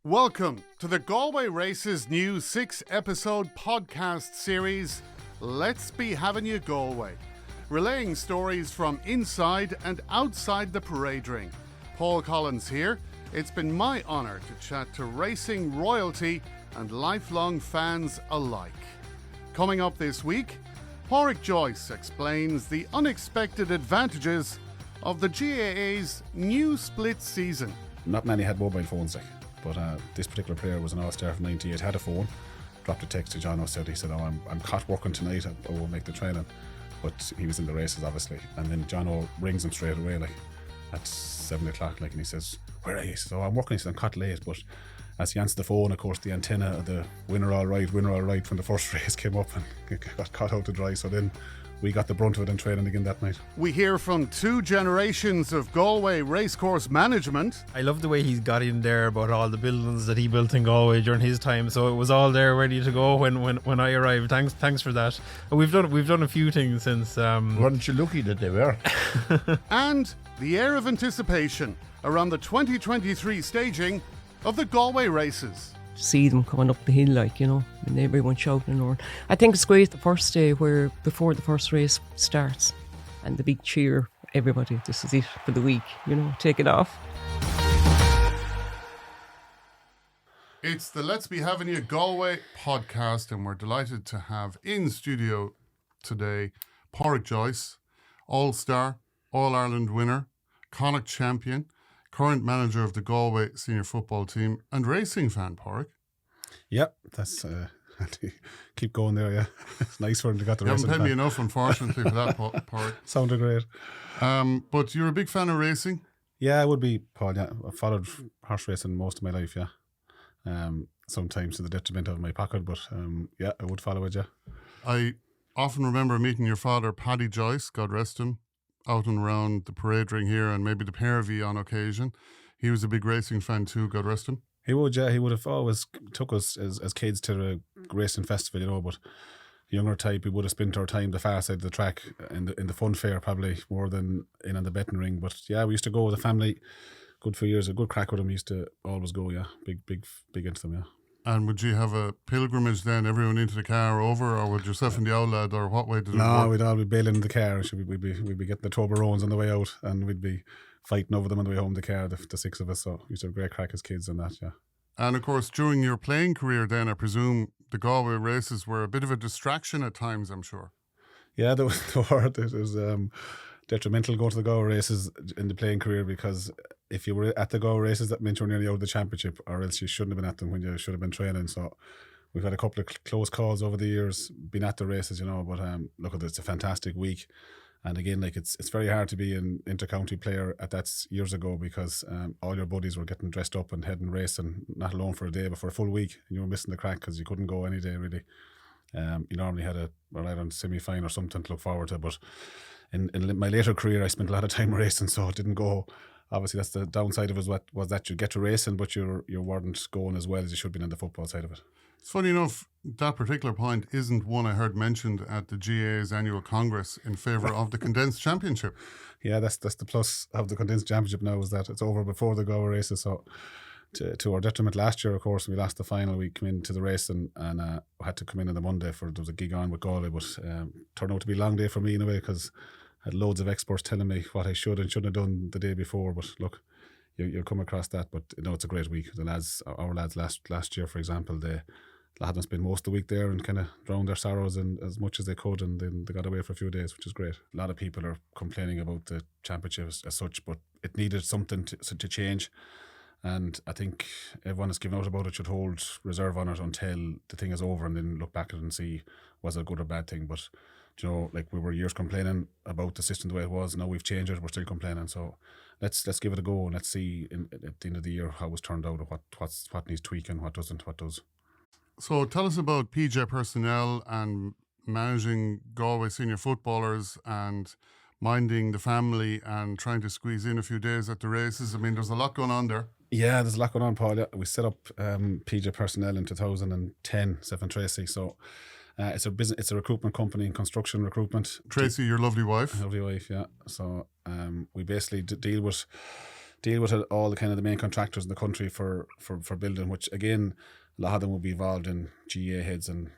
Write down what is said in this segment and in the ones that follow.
Welcome to the Galway Races new 6-episode podcast series, Let's Be Having You Galway, relaying stories from inside and outside the parade ring. Paul Collins here. It's been my honour to chat to racing royalty and lifelong fans alike. Coming up this week, Padraic Joyce explains the unexpected advantages of the GAA's new split season. Not many had mobile phones, but this particular player was an all-star from 98, had a phone, dropped a text to John O'Sullivan. He said, I'm caught working tonight, I won't make the training. But he was in the races, obviously. And then John O rings him straight away, at 7 o'clock, and he says, where are you? He says, I'm working. He says, I'm caught late. But as he answered the phone, of course, the antenna of the winner all right from the first race came up and got caught out to dry. So then we got the brunt of it in training again that night. We hear from two generations of Galway Racecourse management. I love the way he's got in there about all the buildings that he built in Galway during his time. So it was all there ready to go when I arrived. Thanks for that. And we've done a few things since. Weren't you lucky that they were? And the air of anticipation around the 2023 staging of the Galway Races. See them coming up the hill, and everyone shouting around. I think it's great the first day before the first race starts and the big cheer, everybody, this is it for the week, take it off. It's the Let's Be Having You Galway podcast, and we're delighted to have in studio today Padraic Joyce, All-Star, All-Ireland winner, Connacht champion, current manager of the Galway senior football team and racing fan, Padraic. Yep, that's keep going there. Yeah, it's nice for him to get the You racing. haven't paid me enough, unfortunately, for that, Padraic. Sounded great. But you're a big fan of racing. Yeah, I would be, Paul. Yeah, I followed horse racing most of my life. Yeah, sometimes to the detriment of my pocket, but yeah, I would follow it. Yeah, I often remember meeting your father, Paddy Joyce, God rest him, out and around the parade ring here and maybe the Pairview on occasion. He was a big racing fan too, God rest him. he would. Yeah, he would have always took us as kids to a racing festival, but younger type, we would have spent our time the far side of the track in the fun fair probably more than in on the betting ring. But yeah, we used to go with the family. Good few years, a good crack with him. We used to always go. Yeah, big into them. Yeah. And would you have a pilgrimage then, everyone into the car over, or would yourself and the old lad, or what way did it work? No, we'd all be bailing in the car. We'd be getting the Toblerones on the way out, and we'd be fighting over them on the way home in the car, the six of us. So we used to have great crack as kids and that, yeah. And of course, during your playing career then, I presume the Galway races were a bit of a distraction at times, I'm sure. Yeah, it was detrimental going to the Galway races in the playing career, because if you were at the Galway races, that meant you were nearly out of the championship, or else you shouldn't have been at them when you should have been training. So we've had a couple of close calls over the years, been at the races, but look, it's a fantastic week. And again, it's very hard to be an inter-county player at that years ago, because all your buddies were getting dressed up and heading racing, not alone for a day, but for a full week. And you were missing the crack because you couldn't go any day, really. You normally had a Ireland semi-final or something to look forward to, but in my later career, I spent a lot of time racing, so it didn't go. Obviously, that's the downside of it, was that you get to racing, but you weren't going as well as you should be on the football side of it. It's funny enough, that particular point isn't one I heard mentioned at the GAA's annual Congress in favour of the condensed championship. Yeah, that's the plus of the condensed championship now, is that it's over before the Galway races. So to our detriment last year, of course, we lost the final. We came into the race and had to come in on the Monday there was a gig on with Galway, but turned out to be a long day for me in a way, because I had loads of experts telling me what I should and shouldn't have done the day before. But look, you'll come across that. But it's a great week. Our lads last year, for example, they had them spend most of the week there and kind of drown their sorrows in as much as they could, and then they got away for a few days, which is great. A lot of people are complaining about the championship as such, but it needed something to change. And I think everyone that's given out about it should hold reserve on it until the thing is over, and then look back at it and see, was it a good or bad thing. But we were years complaining about the system the way it was. Now we've changed it, we're still complaining. So let's give it a go, and let's see at the end of the year how it was turned out, or what needs tweaking, what doesn't, what does. So tell us about PJ personnel and managing Galway senior footballers and minding the family and trying to squeeze in a few days at the races. I mean, there's a lot going on there. Yeah, there's a lot going on, Paul. Yeah. We set up PJ Personnel in 2010, Stephen Tracy. So it's a business, it's a recruitment company in construction recruitment. Tracy, your lovely wife. Lovely wife, yeah. So we basically deal with deal with all the kind of the main contractors in the country for building, which again, a lot of them will be involved in GA heads, and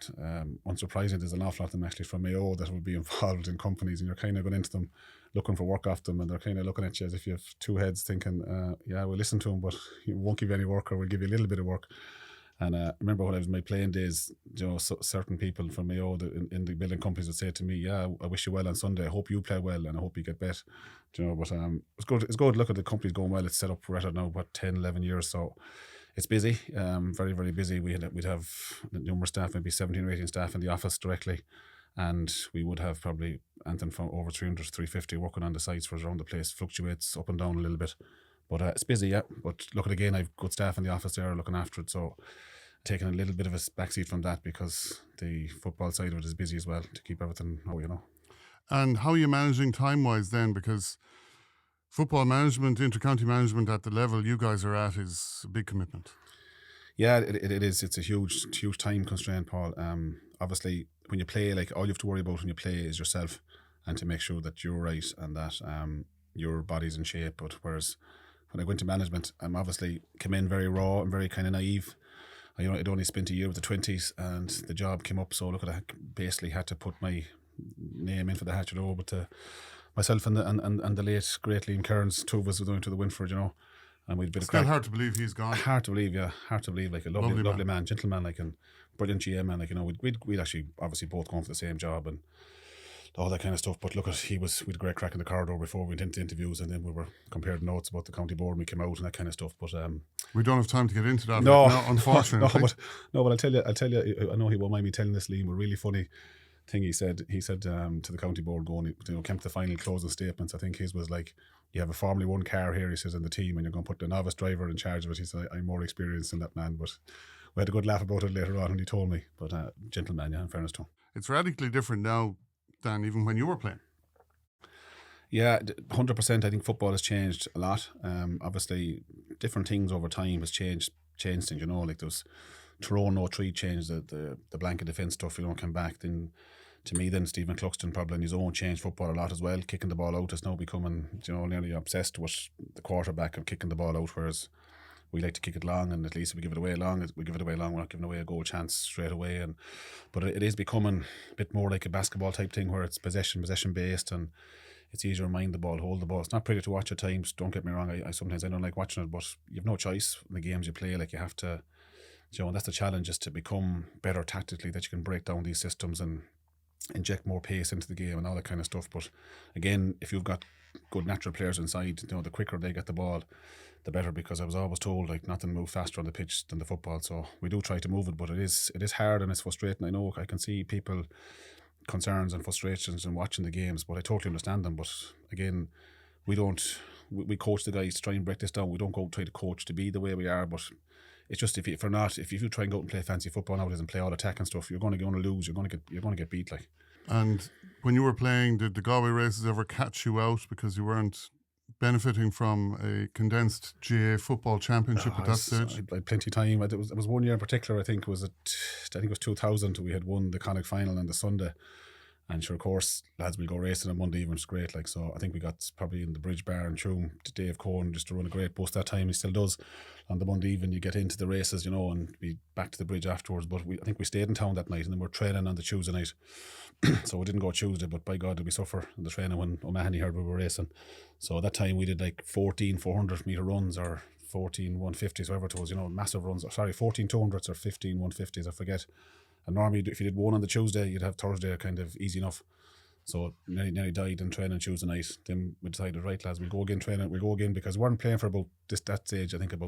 unsurprisingly, there's an awful lot of them actually from Mayo that will be involved in companies, and you're kind of going into them looking for work off them, and they're kind of looking at you as if you have two heads, thinking, yeah, we'll listen to them, but we won't give you any work, or we'll give you a little bit of work. And I remember when I was in my playing days, certain people from Mayo in the building companies would say to me, yeah, I wish you well on Sunday. I hope you play well and I hope you get bet. But it's good. It's good. Look at the company's going well. It's set up for it now, 10, 11 years. So it's busy, very, very busy. We'd have numerous staff, maybe 17 or 18 staff in the office directly. And we would have probably anything from over 300 to 350 working on the sites for us around the place. Fluctuates up and down a little bit. But it's busy, yeah. But look at again, I've good staff in the office there looking after it. So taking a little bit of a backseat from that because the football side of it is busy as well to keep everything, And how are you managing time-wise then? Because football management, intercounty management at the level you guys are at is a big commitment. Yeah, it is. It's a huge time constraint, Paul. Obviously, when you play, like all you have to worry about when you play is yourself and to make sure that you're right and that your body's in shape. But whereas when I go into management, I'm obviously come in very raw and very kind of naive. I'd only spent a year with the 20s and the job came up, so look at I basically had to put my name in for the hat, over to myself and the late great Liam Kearns. Two of us were going to the Winford, and we'd been still hard to believe he's gone. Hard to believe, yeah, like a lovely man, gentleman, like, and brilliant GM man, like, we'd actually obviously both gone for the same job and all that kind of stuff. But look at we'd a great crack in the corridor before we went into interviews, and then we were comparing notes about the county board and we came out and that kind of stuff. But we don't have time to get into that. No, right now, unfortunately. But I'll tell you, I know he won't mind me telling this, Liam, a really funny thing he said to the county board going, came to the final closing statements. I think his was like, you have a Formula 1 car here, he says, in the team, and you're going to put the novice driver in charge of it. He said, I'm more experienced than that man. But we had a good laugh about it later on when he told me. But gentleman, yeah, in fairness to him. It's radically different now than even when you were playing. Yeah, 100%. I think football has changed a lot. Obviously, different things over time has changed things. Like there's Tyrone 03 changed the blanket defence stuff. Came back. Then to me, then Stephen Cluxton probably on his own changed football a lot as well. Kicking the ball out is now becoming nearly obsessed with the quarterback and kicking the ball out, whereas we like to kick it long, and at least if we give it away long, we're not giving away a goal chance straight away. But it is becoming a bit more like a basketball type thing where it's possession based, and it's easier to mind the ball, hold the ball. It's not pretty to watch at times, don't get me wrong. I sometimes I don't like watching it, but you have no choice in the games you play. Like you have to, and that's the challenge, is to become better tactically, that you can break down these systems and inject more pace into the game and all that kind of stuff. But again, if you've got good natural players inside, the quicker they get the ball, the better, because I was always told like nothing moves faster on the pitch than the football. So we do try to move it, but it is hard and it's frustrating. I know I can see people concerns and frustrations in watching the games, but I totally understand them. But again, we coach the guys to try and break this down. We don't go try to coach to be the way we are, but it's just if you try and go out and play fancy football nowadays and play all attack and stuff, you're going to lose. You're going to get beat, like. And when you were playing, did the Galway Races ever catch you out because you weren't benefiting from a condensed GA football championship at that stage? I had plenty of time. It was one year in particular. I think it was 2000. We had won the Connacht final on the Sunday. And sure, of course, lads will go racing on Monday evening. It's great. Like, so I think we got probably in the Bridge Bar in Tuam to Dave Cohen just to run a great bus that time. He still does. On the Monday evening, you get into the races, and be back to the bridge afterwards. But I think we stayed in town that night, and then we're training on the Tuesday night. So we didn't go Tuesday, but by God did we suffer in the training when O'Mahony heard we were racing. So that time we did like 14 400 metre runs or 14 150s, whatever it was, massive runs. 14 200s or 15 150s, I forget. And normally, if you did one on the Tuesday, you'd have Thursday kind of easy enough. So nearly died in training Tuesday night. Then we decided, right, lads, we'll go again training. We'll go again because we weren't playing for about that stage. I think we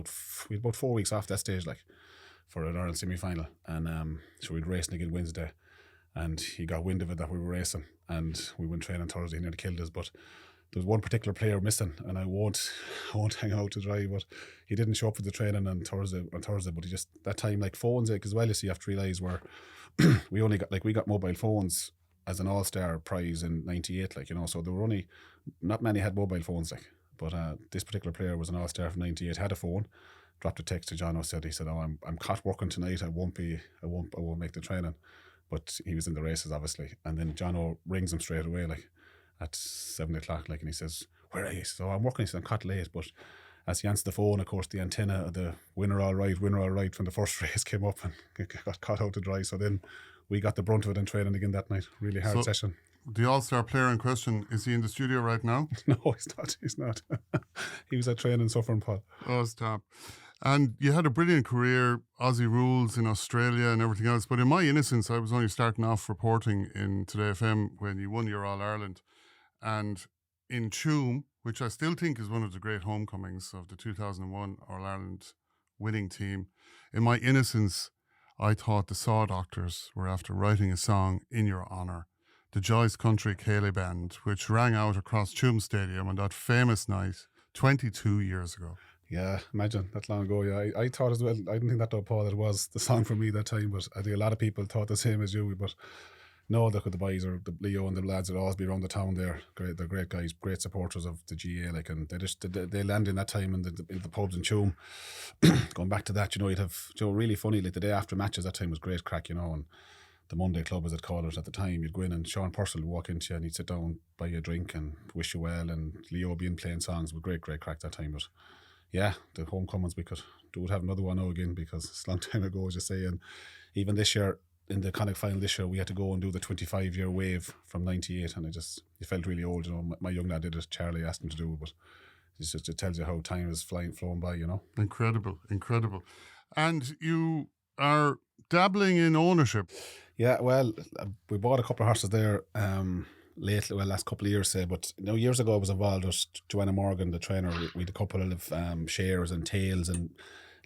had about 4 weeks off that stage, like, for an Ireland semi-final. And so we'd racing again Wednesday. And he got wind of it that we were racing. And we went training Thursday. He nearly killed us. But there was one particular player missing, and I won't hang out to dry, but he didn't show up for the training on Thursday. But he just, that time, like phones, like, as well, you see, you have to realise where we got mobile phones as an all-star prize in 98, like, so there were only, not many had mobile phones, like, but this particular player was an all-star from 98, had a phone, dropped a text to John. He said, I'm caught working tonight, I won't make the training. But he was in the races, obviously, and then John rings him straight away, like, at 7 o'clock, like, and he says, where are you? So I'm working. He said, I'm caught late, but as he answered the phone, of course, the antenna of the winner all right from the first race came up and got caught out to dry. So then we got the brunt of it in training again that night. Really hard session. The all-star player in question, is he in the studio right now? No, he's not. He was at training suffering, Paul. Oh, stop. And you had a brilliant career, Aussie rules in Australia and everything else. But in my innocence, I was only starting off reporting in Today FM when you won your All-Ireland. And in Tuam, which I still think is one of the great homecomings of the 2001 All-Ireland winning team, in my innocence, I thought the Saw Doctors were after writing a song in your honour. The Joyce Country Ceilidh Band, which rang out across Tuam Stadium on that famous night 22 years ago. Yeah, imagine that long ago. Yeah, I thought as well. I didn't think that though, Paul, that it was the song for me that time, but I think a lot of people thought the same as you. But no, look at the boys, or the Leo and the lads would always be around the town there. Great, they're great guys, great supporters of the GA. Like, and they land in that time in the pubs in Tuam. Going back to that, you'd have really funny. Like the day after matches, that time was great crack, and the Monday Club, as it called it at the time, you'd go in and Sean Purcell would walk into you and he'd sit down, buy you a drink and wish you well, and Leo would be in playing songs with great crack that time. But yeah, the homecomings, we would have another one now again, because it's a long time ago, as you say. And even this year, in the Connacht final this year, we had to go and do the 25-year wave from 98, and it felt really old. My young lad did it, Charlie asked him to do it, but it tells you how time is flown by, Incredible. And you are dabbling in ownership. Yeah, well, we bought a couple of horses there last couple of years, say, but years ago I was involved with Joanna Morgan, the trainer. We had a couple of shares and tails and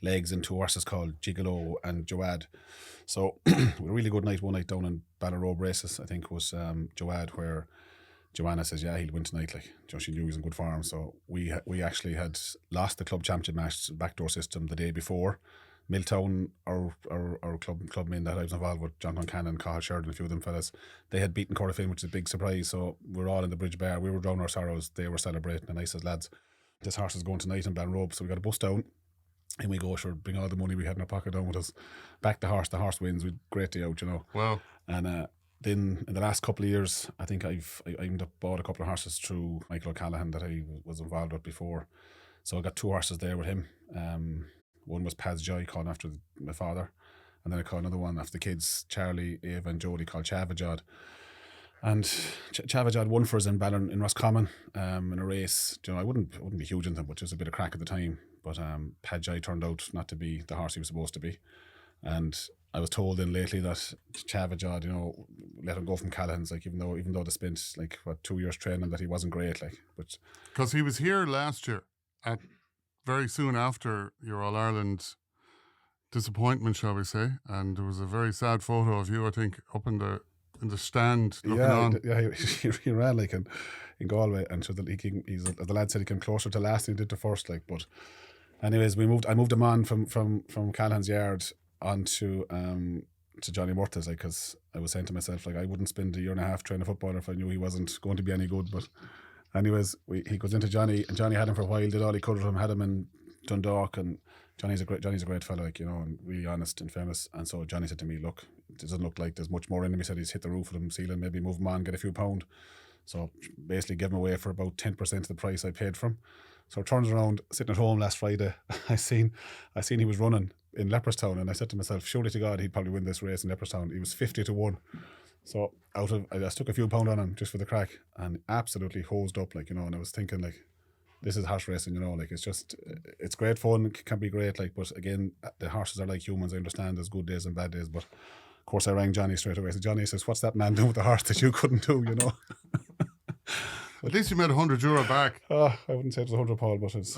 legs and 2 horses called Gigolo and Joad. So we had a really good night one night down in Galway Races, I think it was Joad, where Joanna says, yeah, he'll win tonight. Like, she knew he was in good form. So we actually had lost the club championship match, backdoor system, the day before. Milltown, our clubmen that I was involved with, John Concannon, Cathal Sheridan, a few of them fellas, they had beaten Corofin, which is a big surprise. So we're all in the Bridge Bar. We were drowning our sorrows. They were celebrating. And I said, lads, this horse is going tonight in Banrobe. So we got a bus down. And we go, sure, bring all the money we had in our pocket down with us. Back the horse wins. We great day out, Wow. And then in the last couple of years, I think I ended up bought a couple of horses through Michael O'Callaghan that I was involved with before. So I got 2 horses there with him. One was Pad's Joy, called after my father, and then I called another one after the kids, Charlie, Ava and Jody, called Chavajad. And Chavajad won for us in Ballon in Roscommon in a race. I wouldn't be huge in them, but just a bit of crack at the time. But Pad Joy turned out not to be the horse he was supposed to be. And I was told then lately that Chavajad, let him go from Callahan's, like even though they spent 2 years training, that he wasn't great, but because he was here last year very soon after your All-Ireland disappointment, shall we say, and there was a very sad photo of you, I think, up in the stand looking on. Yeah, he ran in Galway, and so the lad said he came closer to last than he did to first. But anyways, I moved him on from Callahan's yard onto to Johnny Murtagh's, because I was saying to myself, I wouldn't spend a year and a half training a footballer if I knew he wasn't going to be any good. But anyways, he goes into Johnny, and Johnny had him for a while, did all he could with him, had him in Dundalk, and Johnny's a great fellow, and really honest and famous. And so Johnny said to me, look, it doesn't look like there's much more in him. He said he's hit the roof with him, ceiling, maybe move him on, get a few pound. So basically give him away for about 10% of the price I paid for him. So I turned around, sitting at home last Friday, I seen he was running in Leopardstown, and I said to myself, surely to God he'd probably win this race in Leopardstown. He was 50-1. So I just took a few pound on him just for the crack, and absolutely hosed up, and I was thinking, this is horse racing, it's great fun, it can be great, but again, the horses are like humans. I understand there's good days and bad days, but of course I rang Johnny straight away. So Johnny says, what's that man doing with the horse that you couldn't do, At least you made €100 back. I wouldn't say it was 100, Paul, but it's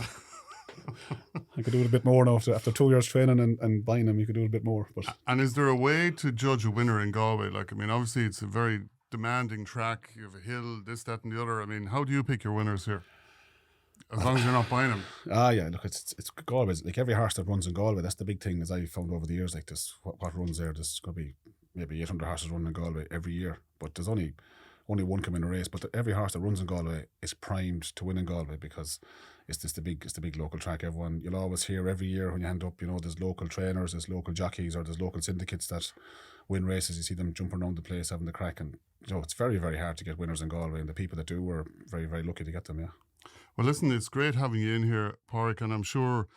I could do it a bit more now. After 2 years training and buying them, you could do it a bit more. But and is there a way to judge a winner in Galway? Obviously it's a very demanding track. You have a hill, this, that and the other. How do you pick your winners here? As long as you're not buying them. Yeah, look, it's Galway. Every horse that runs in Galway, that's the big thing, as I found over the years, this, what runs there, there's going to be maybe 800 horses running in Galway every year, but there's only one come in a race. But every horse that runs in Galway is primed to win in Galway, because it's the big local track. You'll always hear every year when you end up, there's local trainers, there's local jockeys, or there's local syndicates that win races. You see them jumping around the place having the crack, and it's very, very hard to get winners in Galway, and the people that do are very, very lucky to get them. Yeah. Well, listen, it's great having you in here, Padraic, and I'm sure,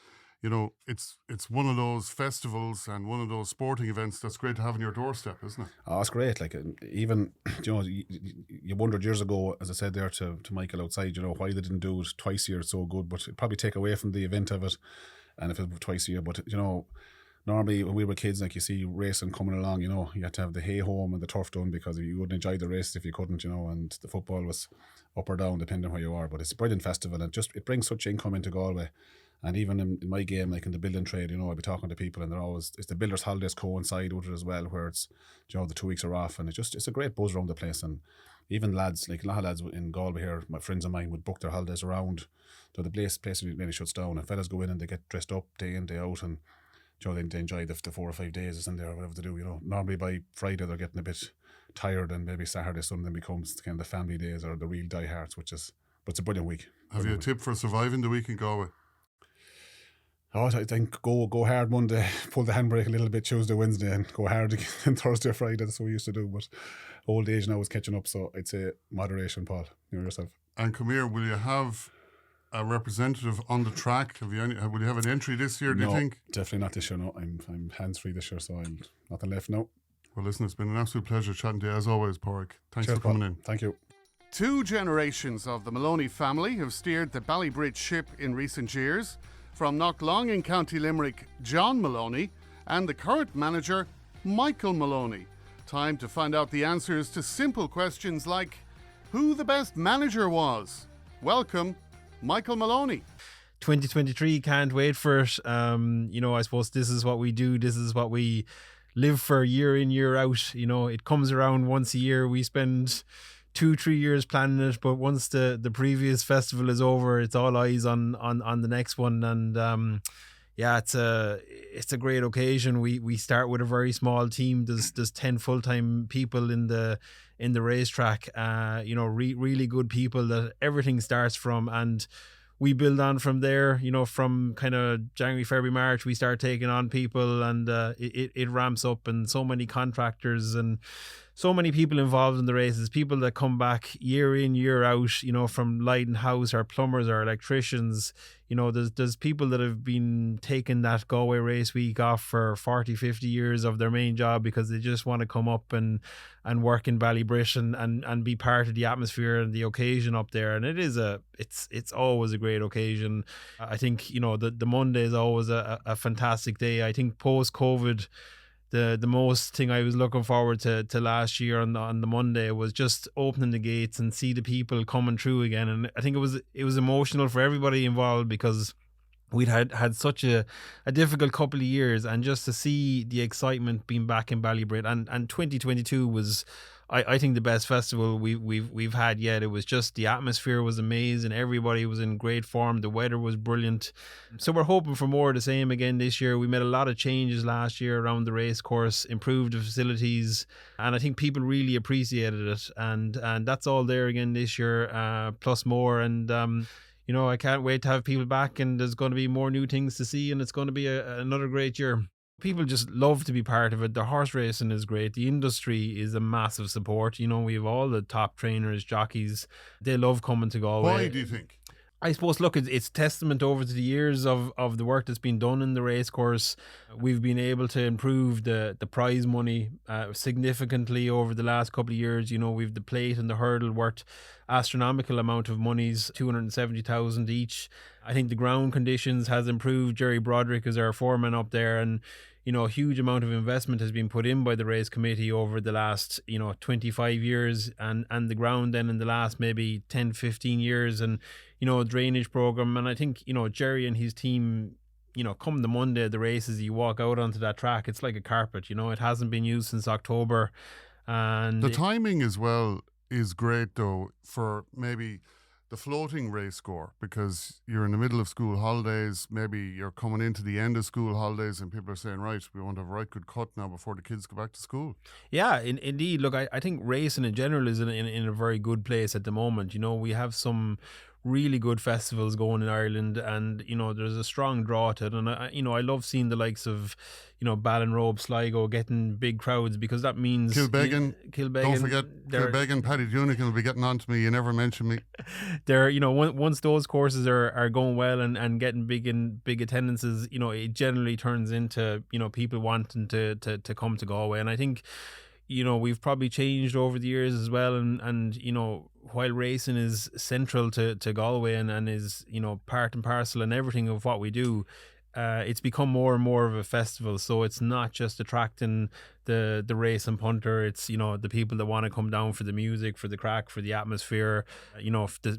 it's one of those festivals and one of those sporting events that's great to have on your doorstep, isn't it? Oh, it's great. Like, even, you wondered years ago, as I said there to Michael outside, why they didn't do it twice a year. It's so good, but it'd probably take away from the event of it, and if it was twice a year. But, normally when we were kids, like, you see racing coming along, you had to have the hay home and the turf done, because you wouldn't enjoy the races if you couldn't, and the football was up or down depending on where you are. But it's a brilliant festival, and it brings such income into Galway. And even in my game, like in the building trade, I'd be talking to people, and it's the builders' holidays coincide with it as well, where it's, the 2 weeks are off, and it's a great buzz around the place. And even lads, like a lot of lads in Galway here, my friends of mine, would book their holidays around. So the place nearly shuts down, and fellas go in and they get dressed up day in, day out, and they enjoy the 4 or 5 days in there, or whatever they do. Normally by Friday they're getting a bit tired, and maybe Saturday, Sunday becomes kind of the family days or the real diehards, but it's a brilliant week. Have you a tip for surviving the week in Galway? Oh, I think go hard Monday, pull the handbrake a little bit Tuesday, Wednesday, and go hard again Thursday, Friday. That's what we used to do. But old age now is catching up, so I'd say moderation, Paul. Yourself. And come here, will you have a representative on the track? Will you have an entry this year, do you think? Definitely not this year, no. I'm hands-free this year, so I'm nothing left now. Well, listen, it's been an absolute pleasure chatting to you as always, Padraic. Thanks for coming in. Thank you. 2 generations of the Moloney family have steered the Ballybridge ship in recent years. From Knocklong in County Limerick, John Moloney, and the current manager, Michael Moloney. Time to find out the answers to simple questions like who the best manager was. Welcome, Michael Moloney. 2023, can't wait for it. I suppose this is what we do. This is what we live for year in, year out. It comes around once a year. We spend 2-3 years planning it, but once the previous festival is over, it's all eyes on the next one. And it's a great occasion. We start with a very small team. There's 10 full-time people in the racetrack. Really good people that everything starts from, and we build on from there. From kind of January, February, March, we start taking on people, and it ramps up, and so many contractors and so many people involved in the races, people that come back year in, year out, from lighting house, our plumbers, our electricians. There's people that have been taking that Galway Race Week off for 40, 50 years of their main job because they just want to come up and work in Ballybridge and be part of the atmosphere and the occasion up there. And it's always a great occasion. I think, the Monday is always a fantastic day. I think post-COVID, the most thing I was looking forward to last year on the Monday was just opening the gates and see the people coming through again. And I think it was emotional for everybody involved, because we'd had such a difficult couple of years, and just to see the excitement being back in Ballybridge, and 2022 was, I think, the best festival we've had yet. It was just, the atmosphere was amazing. Everybody was in great form. The weather was brilliant. So we're hoping for more of the same again this year. We made a lot of changes last year around the race course, improved the facilities, and I think people really appreciated it. And that's all there again this year, plus more. And I can't wait to have people back, and there's going to be more new things to see, and it's going to be another great year. People just love to be part of it. The horse racing is great. The industry is a massive support. We have all the top trainers, jockeys. They love coming to Galway. Why do you think? I suppose, look, it's testament over to the years of the work that's been done in the racecourse. We've been able to improve the prize money significantly over the last couple of years. We've the plate and the hurdle worth astronomical amount of monies, 270,000 each. I think the ground conditions has improved. Jerry Broderick is our foreman up there, and a huge amount of investment has been put in by the race committee over the last 25 years, and the ground then in the last maybe 10-15 years, and drainage program. And I think Jerry and his team, come the Monday of the races, you walk out onto that track, it's like a carpet. It hasn't been used since October, and the timing as well is great though for maybe the floating race score, because you're in the middle of school holidays, maybe you're coming into the end of school holidays, and people are saying, right, we want to have a right good cut now before the kids go back to school. Yeah, indeed. Look, I think racing in general is in a very good place at the moment. We have some really good festivals going in Ireland, and there's a strong draw to it. And I love seeing the likes of Ballinrobe, Sligo getting big crowds, because that means Kilbeggan. Don't forget they're- Kilbeggan. Paddy Ryan will be getting on to me. You never mention me. they're once those courses are going well and getting big attendances, it generally turns into people wanting to come to Galway. And I think we've probably changed over the years as well, and while racing is central to Galway and is part and parcel and everything of what we do, it's become more and more of a festival. So it's not just attracting the race and punter, it's the people that want to come down for the music, for the crack, for the atmosphere.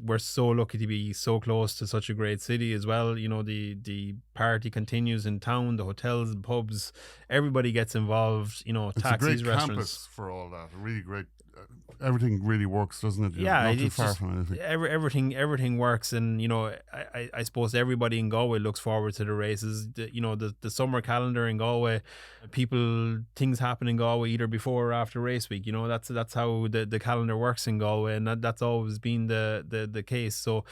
We're so lucky to be so close to such a great city as well. The party continues in town, the hotels and pubs, everybody gets involved. It's Taxis, a great restaurants. campus for all that. A really great. Everything really works, doesn't it? Yeah, not too it's far just from anything. everything works, and I suppose everybody in Galway looks forward to the races. The summer calendar in Galway, things happen in Galway either before or after race week. That's how the calendar works in Galway, and that's always been the case. So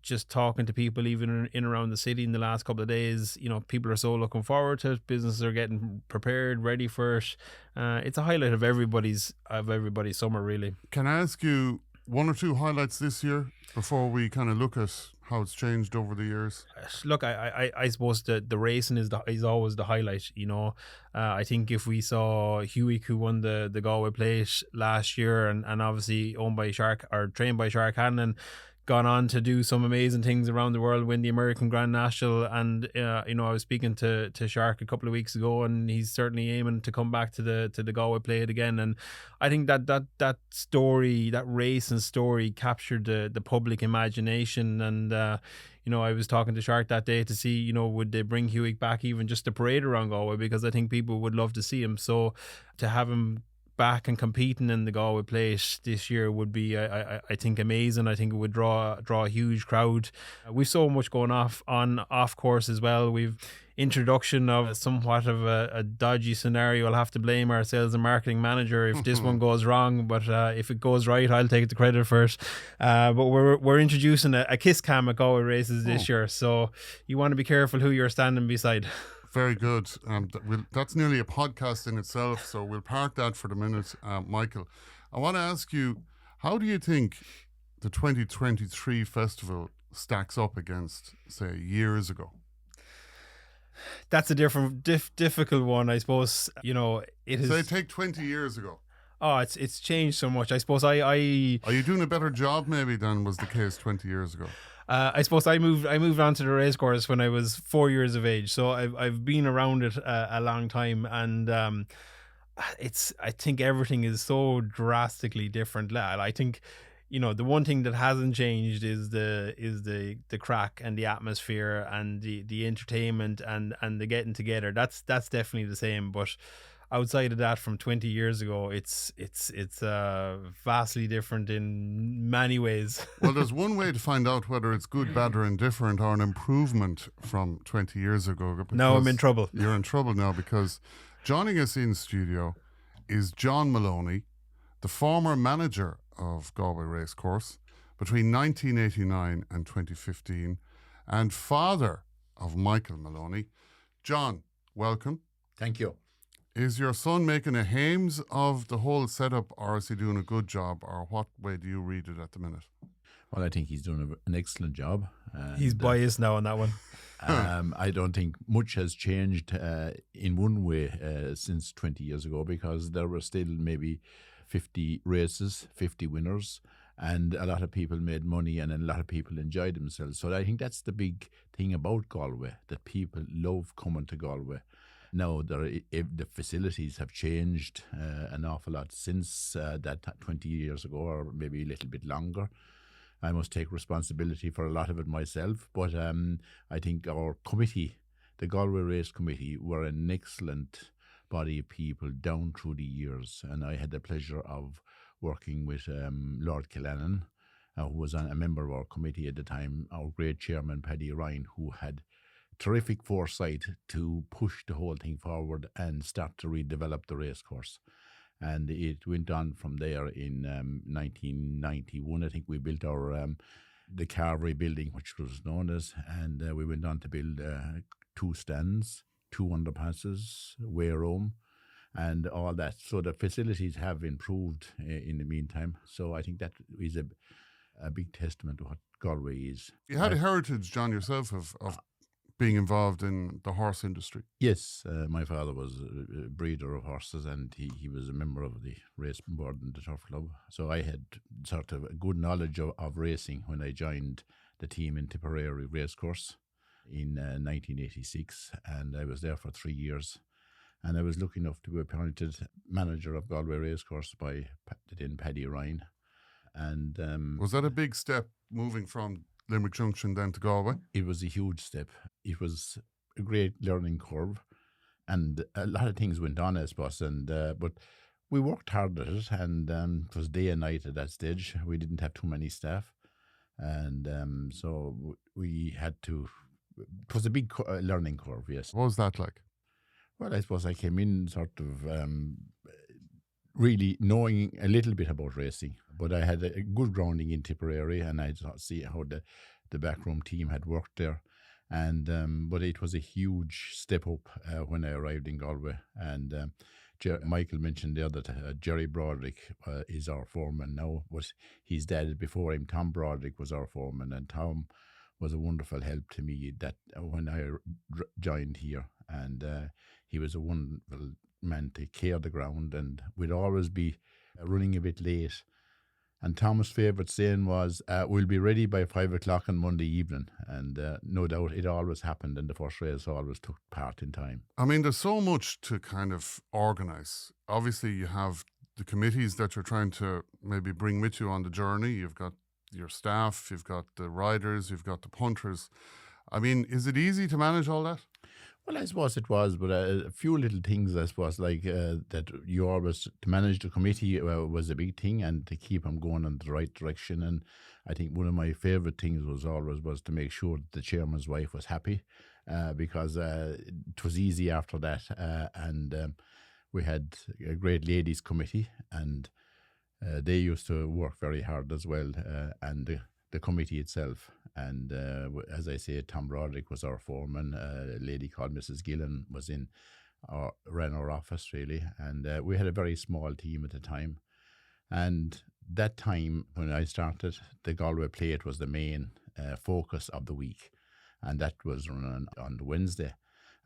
just talking to people even in around the city in the last couple of days, people are so looking forward to it. Businesses are getting prepared, ready for it. It's a highlight of everybody's summer, really. Can I ask you one or two highlights this year before we kind of look at how it's changed over the years? Look, I suppose the racing is always the highlight. I think if we saw Hewick, who won the Galway Plate last year, and obviously owned by Shark or trained by Shark Hanlon, gone on to do some amazing things around the world, win the American Grand National, and I was speaking to Shark a couple of weeks ago, and he's certainly aiming to come back to the Galway Plate again. And I think that story, that racing story, captured the public imagination. And I was talking to Shark that day to see would they bring Hewick back, even just to parade around Galway, because I think people would love to see him. So to have him back and competing in the Galway Plate this year would be, I think, amazing. I think it would draw a huge crowd. We've so much going off course as well. We've introduction of somewhat of a dodgy scenario. I'll have to blame our sales and marketing manager if this one goes wrong, but if it goes right, I'll take the credit for it. But we're introducing a kiss cam at Galway Races this year, so you want to be careful who you're standing beside. Very good. That's nearly a podcast in itself, so we'll park that for the minute. Michael, I want to ask you, how do you think the 2023 festival stacks up against, say, years ago? That's a difficult one, I suppose. It is. Say, take 20 years ago. Oh, it's changed so much. I suppose I Are you doing a better job maybe than was the case 20 years ago? I suppose I moved on to the racecourse when I was 4 years of age, so I've been around it a long time, and I think everything is so drastically different. I think the one thing that hasn't changed is the crack and the atmosphere and the entertainment and the getting together. That's definitely the same, but outside of that, from 20 years ago, it's vastly different in many ways. Well, there's one way to find out whether it's good, bad, or indifferent, or an improvement from 20 years ago. Now I'm in trouble. You're in trouble now, because joining us in studio is John Moloney, the former manager of Galway Racecourse between 1989 and 2015, and father of Michael Moloney. John, welcome. Thank you. Is your son making a hames of the whole setup, or is he doing a good job, or what way do you read it at the minute? Well, I think he's doing an excellent job. He's biased now on that one. I don't think much has changed in one way since 20 years ago, because there were still maybe 50 races, 50 winners, and a lot of people made money and a lot of people enjoyed themselves. So I think that's the big thing about Galway, that people love coming to Galway. Now, the facilities have changed an awful lot since that 20 years ago, or maybe a little bit longer. I must take responsibility for a lot of it myself, but I think our committee, the Galway Race Committee, were an excellent body of people down through the years, and I had the pleasure of working with Lord Killannon, who was a member of our committee at the time, our great chairman, Paddy Ryan, who had terrific foresight to push the whole thing forward and start to redevelop the racecourse. And it went on from there. In 1991, I think we built our the Carvery building, which was known as, and we went on to build 2 stands, 2 underpasses, weigh room, and all that. So the facilities have improved in the meantime. So I think that is a big testament to what Galway is. You had a heritage, John, yourself of being involved in the horse industry. Yes, my father was a breeder of horses, and he was a member of the race board in the Turf Club. So I had sort of a good knowledge of racing when I joined the team in Tipperary Racecourse in 1986, and I was there for 3 years. And I was lucky enough to be appointed manager of Galway Racecourse by then Paddy Ryan. And was that a big step moving from Limerick Junction then to Galway? It was a huge step. It was a great learning curve, and a lot of things went on, I suppose. And but we worked hard at it, and it was day and night at that stage. We didn't have too many staff, and so we had to. It was a big learning curve. Yes. What was that like? Well, I suppose I came in sort of really knowing a little bit about racing, but I had a good grounding in Tipperary, and I see how the backroom team had worked there. And but it was a huge step up when I arrived in Galway. And Michael mentioned there that Jerry Broderick is our foreman now, but his dad before him, Tom Broderick, was our foreman, and Tom was a wonderful help to me that when I joined here, and he was a wonderful man to clear the ground, and we'd always be running a bit late. And Tom's favourite saying was, we'll be ready by 5 o'clock on Monday evening. And no doubt it always happened, and the first race always took part in time. I mean, there's so much to kind of organise. Obviously, you have the committees that you're trying to maybe bring with you on the journey. You've got your staff, you've got the riders, you've got the punters. I mean, is it easy to manage all that? Well, I suppose it was, but a few little things, I suppose, like that you always, to manage the committee was a big thing, and to keep them going in the right direction. And I think one of my favourite things was to make sure that the chairman's wife was happy, because it was easy after that. And we had a great ladies committee, and they used to work very hard as well, and the committee itself. And as I say, Tom Broderick was our foreman. A lady called Mrs. Gillen ran our office, really. And we had a very small team at the time. And that time, when I started, the Galway Plate was the main focus of the week. And that was run on the Wednesday.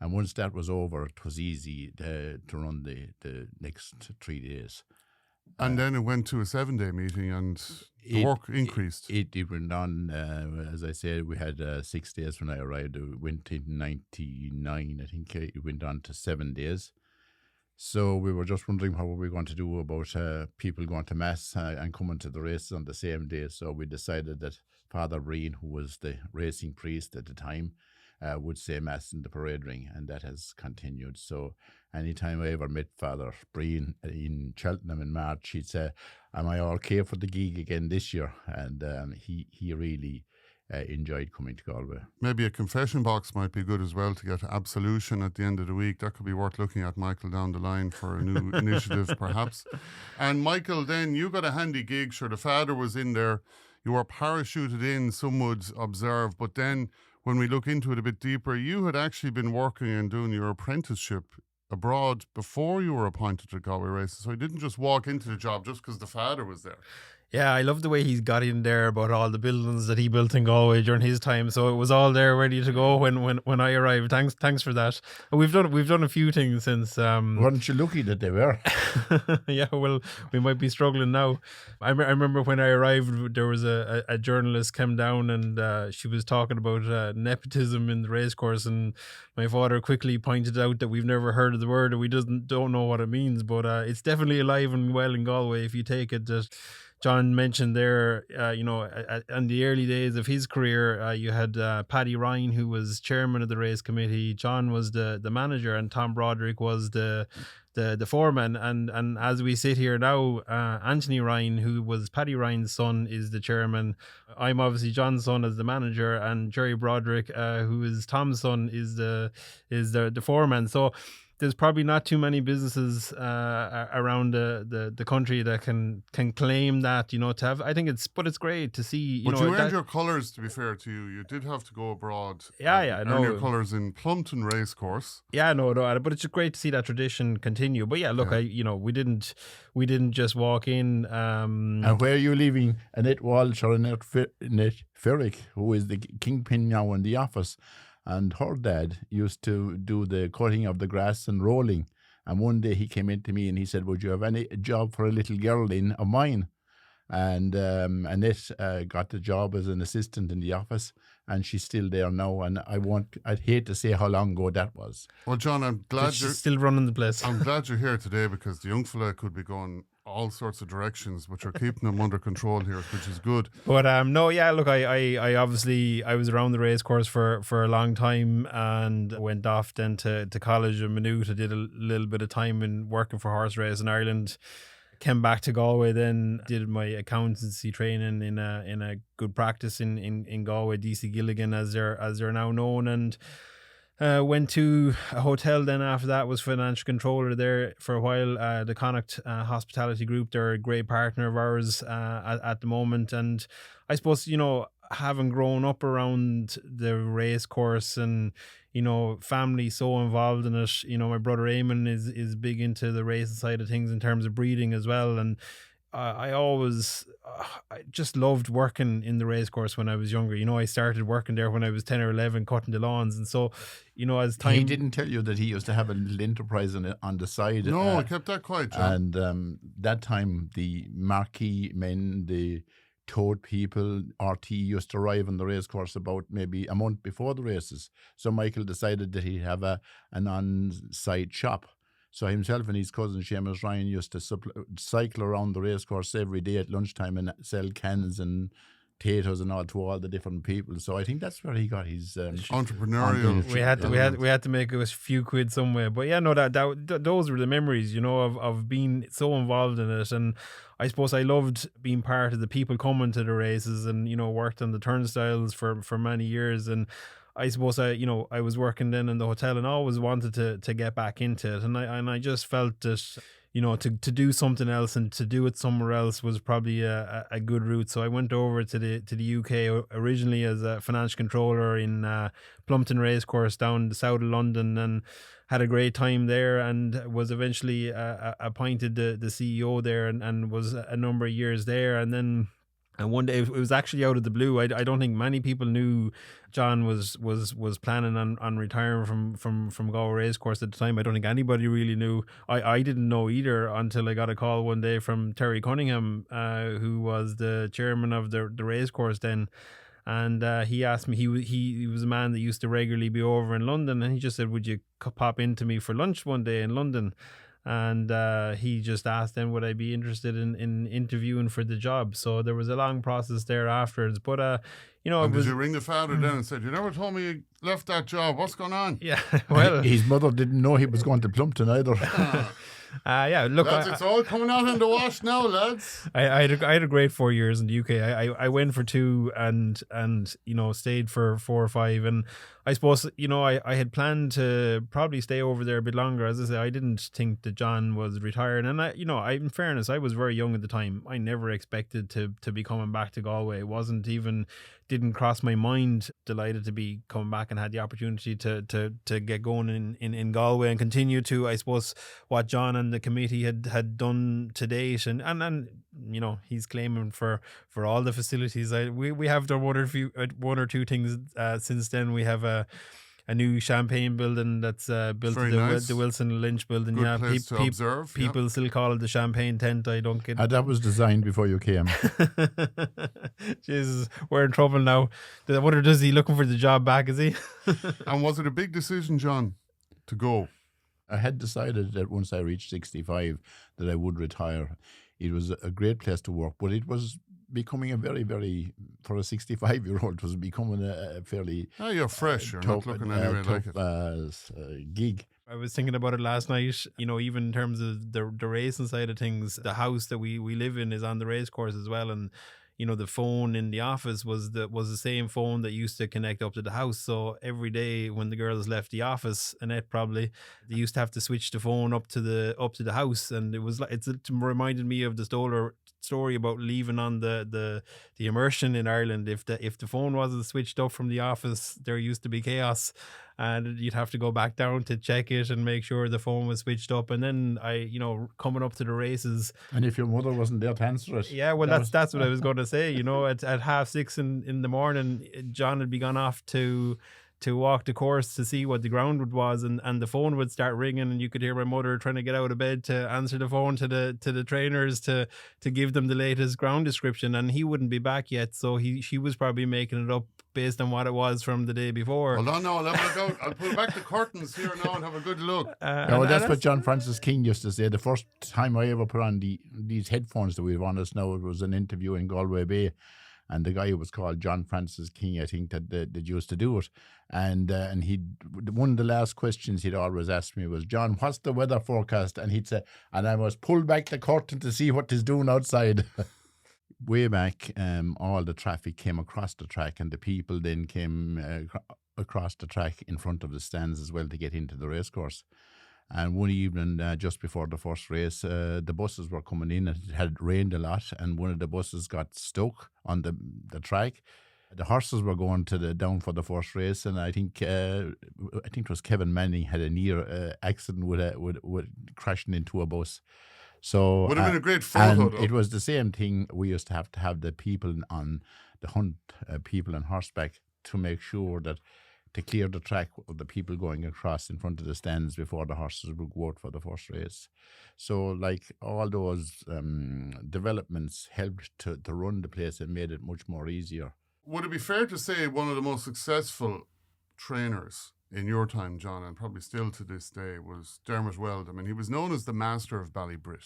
And once that was over, it was easy to run the next 3 days. And then it went to a 7-day meeting, and the work increased. It went on, as I said, we had 6 days when I arrived. It went in 99, I think it went on to 7 days. So we were just wondering what were we going to do about people going to Mass and coming to the races on the same day. So we decided that Father Ryan, who was the racing priest at the time, would say Mass in the parade ring, and that has continued. So anytime I ever met Father Brian in Cheltenham in March, he'd say, am I all okay for the gig again this year? And he really enjoyed coming to Galway. Maybe a confession box might be good as well to get absolution at the end of the week. That could be worth looking at, Michael, down the line for a new initiative perhaps. And Michael, then you got a handy gig. Sure, the father was in there. You were parachuted in, some would observe, but then when we look into it a bit deeper, you had actually been working and doing your apprenticeship abroad before you were appointed to Galway Races. So you didn't just walk into the job just because the father was there. Yeah, I love the way he got in there about all the buildings that he built in Galway during his time. So it was all there ready to go when I arrived. Thanks for that. And we've done a few things since. Weren't you lucky that they were? Yeah, well, we might be struggling now. I remember when I arrived, there was a journalist came down, and she was talking about nepotism in the racecourse, and my father quickly pointed out that we've never heard of the word, and we don't know what it means, but it's definitely alive and well in Galway if you take it that John mentioned there, in the early days of his career, you had Paddy Ryan, who was chairman of the race committee. John was the manager, and Tom Broderick was the foreman. And as we sit here now, Anthony Ryan, who was Paddy Ryan's son, is the chairman. I'm obviously John's son as the manager, and Jerry Broderick, who is Tom's son, is the foreman. So there's probably not too many businesses around the country that can claim that, you know, to have. I think it's great to see, you But know. you earned your colours, to be fair to you. You did have to go abroad. Yeah, earn your colours in Plumpton Racecourse. Yeah, no, but it's just great to see that tradition continue. But yeah, look, we didn't just walk in. And where are you leaving Annette Walsh or Annette Ferrick, who is the kingpin now in the office? And her dad used to do the cutting of the grass and rolling. And one day he came in to me and he said, would you have any job for a little girl of mine? And Annette got the job as an assistant in the office, and she's still there now. And I'd hate to say how long ago that was. Well, John, I'm glad you're still running the place. I'm glad you're here today, because the young fella could be going all sorts of directions, but you're keeping them under control here, which is good. But no, yeah, look, I obviously I was around the racecourse for a long time, and went off then to college in Maynooth. I did a little bit of time in working for horse race in Ireland. Came back to Galway, then did my accountancy training in a good practice in Galway, DC Gilligan as they're now known, and went to a hotel. Then after that was financial controller there for a while. The Connacht Hospitality Group, they're a great partner of ours at the moment, and I suppose, you know, having grown up around the race course and, you know, family so involved in it, you know, my brother Eamon is big into the racing side of things in terms of breeding as well, and I just loved working in the race course when I was younger. You know, I started working there when I was 10 or 11, cutting the lawns, and so, you know, as time... He didn't tell you that he used to have a little enterprise on the side. No, I kept that quiet, John. And that time, the marquee men, the toad people, RT used to arrive on the racecourse about maybe a month before the races. So Michael decided that he'd have an on-site shop. So himself and his cousin Seamus Ryan used to cycle around the racecourse every day at lunchtime and sell cans and potatoes and all to all the different people. So I think that's where he got his entrepreneurial. We had to make a few quid somewhere. But yeah, no, that those were the memories, you know, of being so involved in it. And I suppose I loved being part of the people coming to the races, and, you know, worked on the turnstiles for many years. And I suppose I was working then in the hotel and always wanted to get back into it. And I just felt that, you know, to do something else and to do it somewhere else was probably a good route. So I went over to the UK originally as a financial controller in Plumpton Racecourse down the south of London, and had a great time there, and was eventually appointed the CEO there, and was a number of years there. And one day, it was actually out of the blue. I don't think many people knew John was planning on retiring from Galway Racecourse at the time. I don't think anybody really knew. I didn't know either until I got a call one day from Terry Cunningham, who was the chairman of the racecourse then. And he asked me, he was a man that used to regularly be over in London, and he just said, would you pop into me for lunch one day in London? And he just asked then would I be interested in interviewing for the job. So there was a long process there afterwards. But, you know, did you ring the father then and said, you never told me you left that job? What's going on? Yeah, well... His mother didn't know he was going to Plumpton either. Yeah, look, lads, it's all coming out in the wash now, lads. I had a great 4 years in the UK. I went for 2 and you know, stayed for 4 or 5, and I suppose, you know, I had planned to probably stay over there a bit longer. As I say, I didn't think that John was retired, and in fairness, I was very young at the time. I never expected to be coming back to Galway. It didn't cross my mind. Delighted to be coming back and had the opportunity to get going in Galway and continue to, I suppose, what John and the committee had done to date, and you know, he's claiming for all the facilities. We have done one or two things since then. We have a new champagne building that's built nice. The Wilson Lynch building. Good place to observe. People still call it the champagne tent. I don't get that was designed before you came. Jesus, we're in trouble now. I wonder, does he looking for the job back, is he? And was it a big decision, John, to go? I had decided that once I reached 65 that I would retire. It was a great place to work, but it was becoming a very, very, for a 65-year-old, it was becoming a fairly... Oh, you're fresh. You're not looking anywhere like it. Gig. I was thinking about it last night, you know, even in terms of the racing side of things, the house that we live in is on the racecourse as well. And, the phone in the office was the same phone that used to connect up to the house. So every day when the girls left the office, Annette probably, they used to have to switch the phone up to the house, and it was like it reminded me of the story about leaving on the immersion in Ireland. If the phone wasn't switched up from the office, there used to be chaos, and you'd have to go back down to check it and make sure the phone was switched up. And then coming up to the races, and if your mother wasn't there to answer it, yeah, well, that's what I was going to say. At 6:30 in the morning, John had be gone off to walk the course to see what the ground was, and the phone would start ringing, and you could hear my mother trying to get out of bed to answer the phone to the trainers to give them the latest ground description, and he wouldn't be back yet, so she was probably making it up based on what it was from the day before. Hold on, no, let me go. I'll pull back the curtains here now and have a good look. That's what John Francis King used to say. The first time I ever put on these headphones that we have on us now, it was an interview in Galway Bay. And the guy who was called John Francis King, I think that used to do it. And one of the last questions he'd always ask me was, John, what's the weather forecast? And he'd say, and I must pull back the curtain to see what he's doing outside. Way back, all the traffic came across the track, and the people then came across the track in front of the stands as well to get into the racecourse. And one evening, just before the first race, the buses were coming in. It had rained a lot, and one of the buses got stuck on the track. The horses were going down for the first race, and I think it was Kevin Manning had a near accident with crashing into a bus. So would have been a great photo. And it was the same thing. We used to have the people on the hunt, people on horseback, to make sure that to clear the track of the people going across in front of the stands before the horses would go out for the first race. So, like, all those developments helped to run the place and made it much more easier. Would it be fair to say one of the most successful trainers in your time, John, and probably still to this day, was Dermot Weld? I mean, he was known as the master of Ballybrit.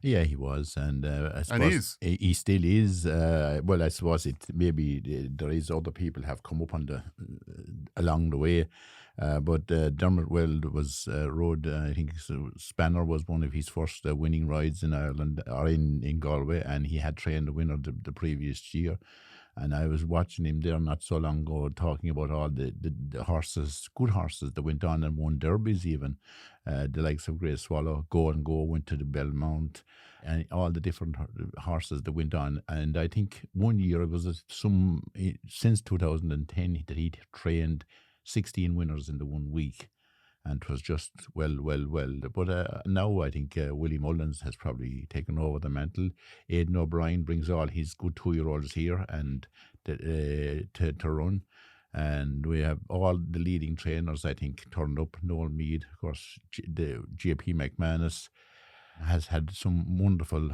Yeah, he was, and I suppose he still is. Well, I suppose there is other people have come up along the way, but Dermot Weld was rode. I think Spanner was one of his first winning rides in Ireland or in Galway, and he had trained the winner the previous year. And I was watching him there not so long ago, talking about all the horses, good horses that went on and won derbies even. The likes of Grey Swallow, Go and Go went to the Belmont, and all the different horses that went on. And I think one year it was since 2010 that he'd trained 16 winners in the 1 week. And it was just well. But now I think Willie Mullins has probably taken over the mantle. Aidan O'Brien brings all his good 2-year-olds here and to run. And we have all the leading trainers, I think, turned up. Noel Meade, of course, the JP McManus has had some wonderful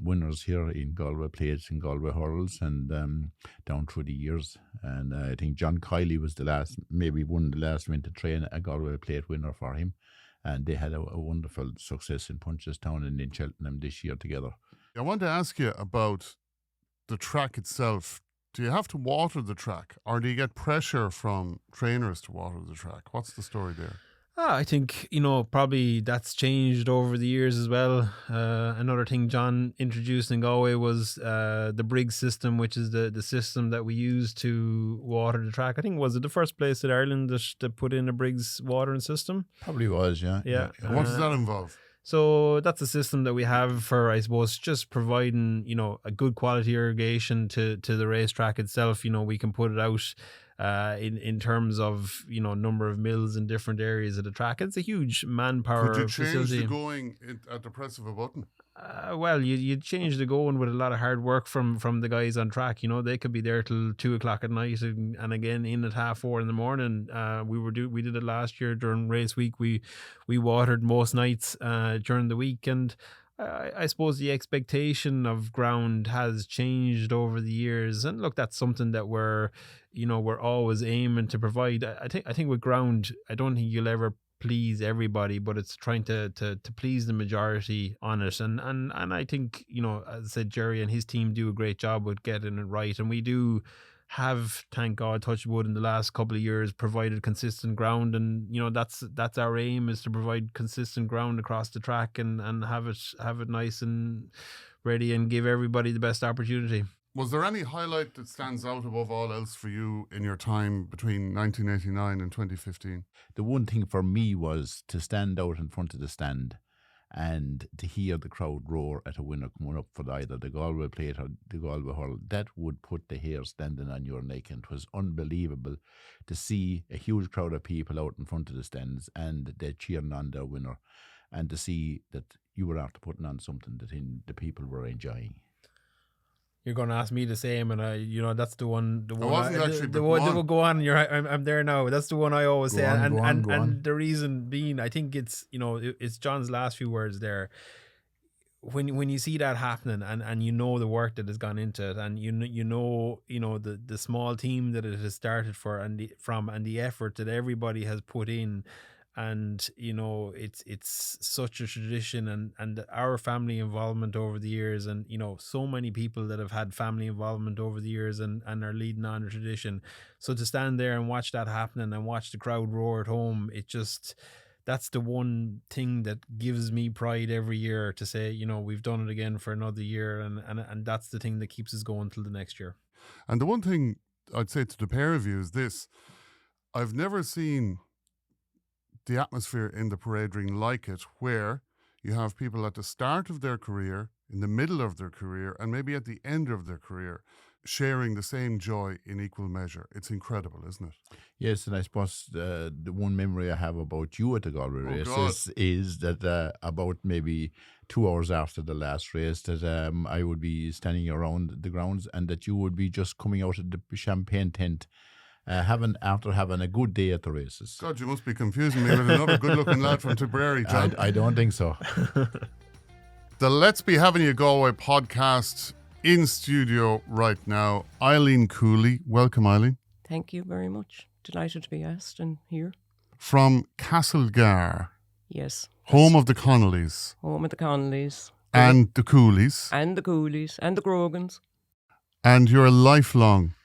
winners here in Galway Plates and Galway Hurls and down through the years. And I think John Kiley was maybe one of the last men to train a Galway Plate winner for him. And they had a wonderful success in Punchestown and in Cheltenham this year together. I want to ask you about the track itself. Do you have to water the track, or do you get pressure from trainers to water the track? What's the story there? I think, probably that's changed over the years as well. Another thing John introduced in Galway was the Briggs system, which is the system that we use to water the track. I think, was it the first place in Ireland that put in a Briggs watering system? Probably was, yeah. Yeah. What does that involve? So that's a system that we have for, I suppose, just providing, a good quality irrigation to the racetrack itself. We can put it out in terms of, number of mills in different areas of the track. It's a huge manpower facility. Could you change facility. the going at the press of a button? Well, you'd change the going with a lot of hard work from the guys on track. They could be there till 2:00 at night and again in at 4:30 in the morning. We did it last year during race week. We watered most nights during the week, and I suppose the expectation of ground has changed over the years. And look, that's something that we're always aiming to provide. I think with ground, I don't think you'll ever please everybody, but it's trying to please the majority on it. And I think, as I said, Jerry and his team do a great job with getting it right. And we do have, thank God, touch wood, in the last couple of years provided consistent ground, and that's our aim, is to provide consistent ground across the track and have it nice and ready and give everybody the best opportunity. Was there any highlight that stands out above all else for you in your time between 1989 and 2015? The one thing for me was to stand out in front of the stand and to hear the crowd roar at a winner coming up for either the Galway plate or the Galway hurl. That would put the hair standing on your neck, and it was unbelievable to see a huge crowd of people out in front of the stands and they're cheering on their winner, and to see that you were after putting on something that the people were enjoying. You're going to ask me the same, and that's the one. The one. wasn't actually, the but one. go on. Go on. I'm there now. That's the one I always say, Go on, and go on. the reason being, I think it's it's John's last few words there. When you see that happening, and you know the work that has gone into it, and you know the small team that it has started for, and the effort that everybody has put in. And it's such a tradition, and our family involvement over the years, and so many people that have had family involvement over the years and are leading on the tradition. So to stand there and watch that happening and watch the crowd roar at home, that's the one thing that gives me pride every year, to say we've done it again for another year, and that's the thing that keeps us going till the next year. And the one thing I'd say to the pair of you is this: I've never seen the atmosphere in the parade ring like it, where you have people at the start of their career, in the middle of their career, and maybe at the end of their career, sharing the same joy in equal measure. It's incredible, isn't it? Yes, and I suppose the one memory I have about you at the Galway Races God. is that about maybe 2 hours after the last race, that I would be standing around the grounds, and that you would be just coming out of the champagne tent, after having a good day at the races. God, you must be confusing me with another good-looking lad from Tipperary, John. I don't think so. The Let's Be Having You Galway podcast in studio right now. Eileen Cooley. Welcome, Eileen. Thank you very much. Delighted to be asked and here. From Castlegar, Yes. home of the Connollys Home of the Connollys. and the Coolies. And the Coolies. And the Grogans. And you're a lifelong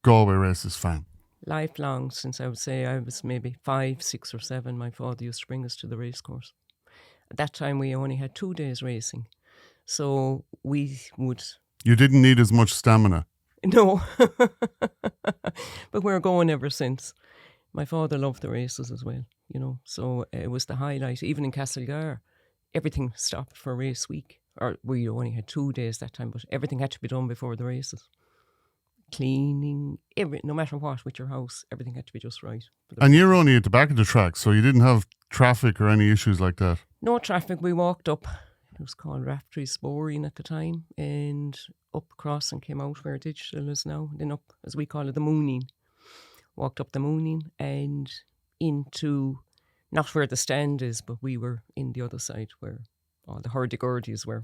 Galway Races fan. Lifelong, since I would say I was maybe 5, 6 or 7. My father used to bring us to the racecourse. At that time, we only had 2 days racing. So we would... You didn't need as much stamina. No. But we're going ever since. My father loved the races as well, So it was the highlight. Even in Castlegar, everything stopped for race week. Or we only had 2 days that time, but everything had to be done before the races. Cleaning, no matter what with your house, everything had to be just right. And you're only at the back of the track, so you didn't have traffic or any issues like that. No traffic. We walked up. It was called Raftery Sporine at the time, and up across and came out where Digital is now. Then up, as we call it, the Mooning. Walked up the Mooning and into, not where the stand is, but we were in the other side where all the hurdy-gurdies were.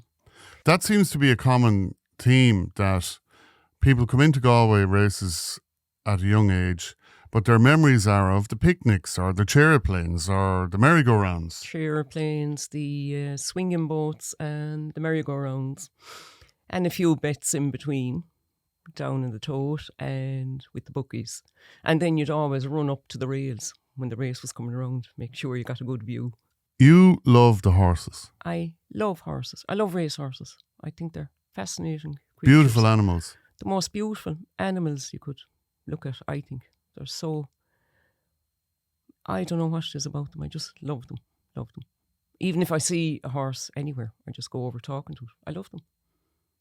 That seems to be a common theme, that people come into Galway Races at a young age, but their memories are of the picnics or the chairplanes or the merry-go-rounds. Chairplanes, the swinging boats and the merry-go-rounds, and a few bets in between, down in the tote and with the bookies. And then you'd always run up to the rails when the race was coming around, make sure you got a good view. You love the horses. I love horses. I love race horses. I think they're fascinating creatures. Beautiful animals. The most beautiful animals you could look at, I think. They're so... I don't know what it is about them. I just love them. Love them. Even if I see a horse anywhere, I just go over talking to it. I love them.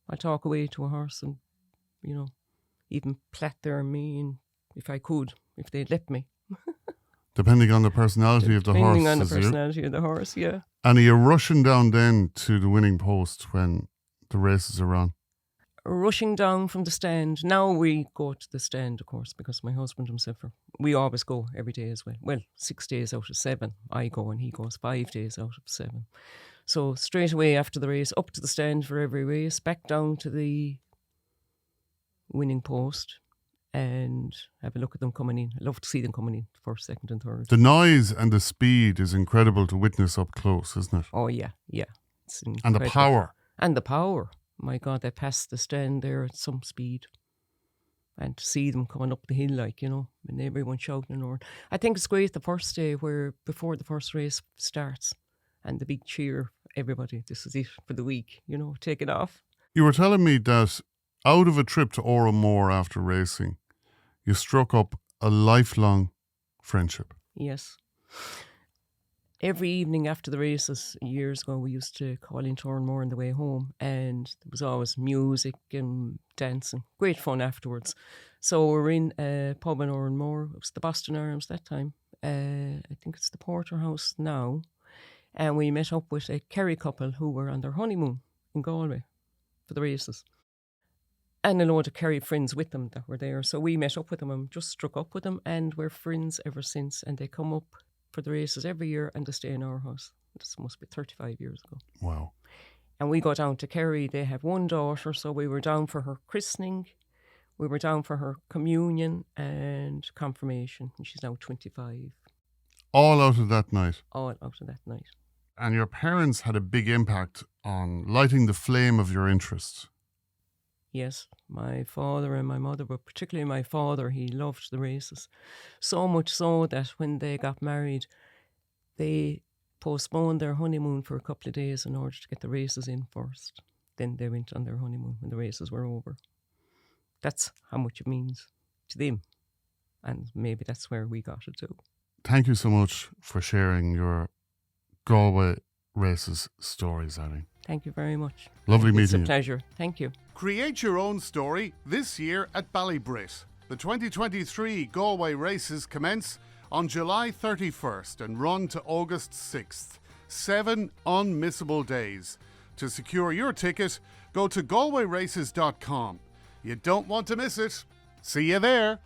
I talk away to a horse and, even plait their mane if I could, if they'd let me. Depending on the personality of the horse. Depending on the personality of the horse, yeah. And are you rushing down then to the winning post when the races are on? Rushing down from the stand. Now we go to the stand, of course, because my husband himself, we always go every day as well. Well, 6 days out of 7 I go, and he goes 5 days out of 7. So straight away after the race, up to the stand for every race, back down to the winning post and have a look at them coming in. I love to see them coming in, first, second and third. The noise and the speed is incredible to witness up close, isn't it? Oh, yeah, yeah. It's And the incredible. power. And the power. My God, they passed the stand there at some speed. And to see them coming up the hill, and everyone shouting and roaring. I think it's great the first day before the first race starts, and the big cheer, everybody, this is it for the week, take it off. You were telling me that Out of a trip to Moor after racing, you struck up a lifelong friendship. Yes. Every evening after the races, years ago, we used to call into Moor on the way home, and there was always music and dancing. Great fun afterwards. So we're in a pub in Moor. It was the Boston Arms that time. I think it's the Porterhouse now. And we met up with a Kerry couple who were on their honeymoon in Galway for the races. And a load of Kerry friends with them that were there. So we met up with them and just struck up with them, and we're friends ever since. And they come up for the races every year and they stay in our house. This must be 35 years ago. Wow. And we go down to Kerry. They have one daughter, so we were down for her christening. We were down for her communion and confirmation. And she's now 25. All out of that night. All out of that night. And your parents had a big impact on lighting the flame of your interest. Yes, my father and my mother, but particularly my father, he loved the races. So much so that when they got married, they postponed their honeymoon for a couple of days in order to get the races in first. Then they went on their honeymoon when the races were over. That's how much it means to them. And maybe that's where we got it too. Thank you so much for sharing your Galway Races stories, Annie. Thank you very much. Lovely meeting you. It's a pleasure. Thank you. Create your own story this year at Ballybrit. The 2023 Galway Races commence on July 31st and run to August 6th. 7 unmissable days. To secure your ticket, go to galwayraces.com. You don't want to miss it. See you there.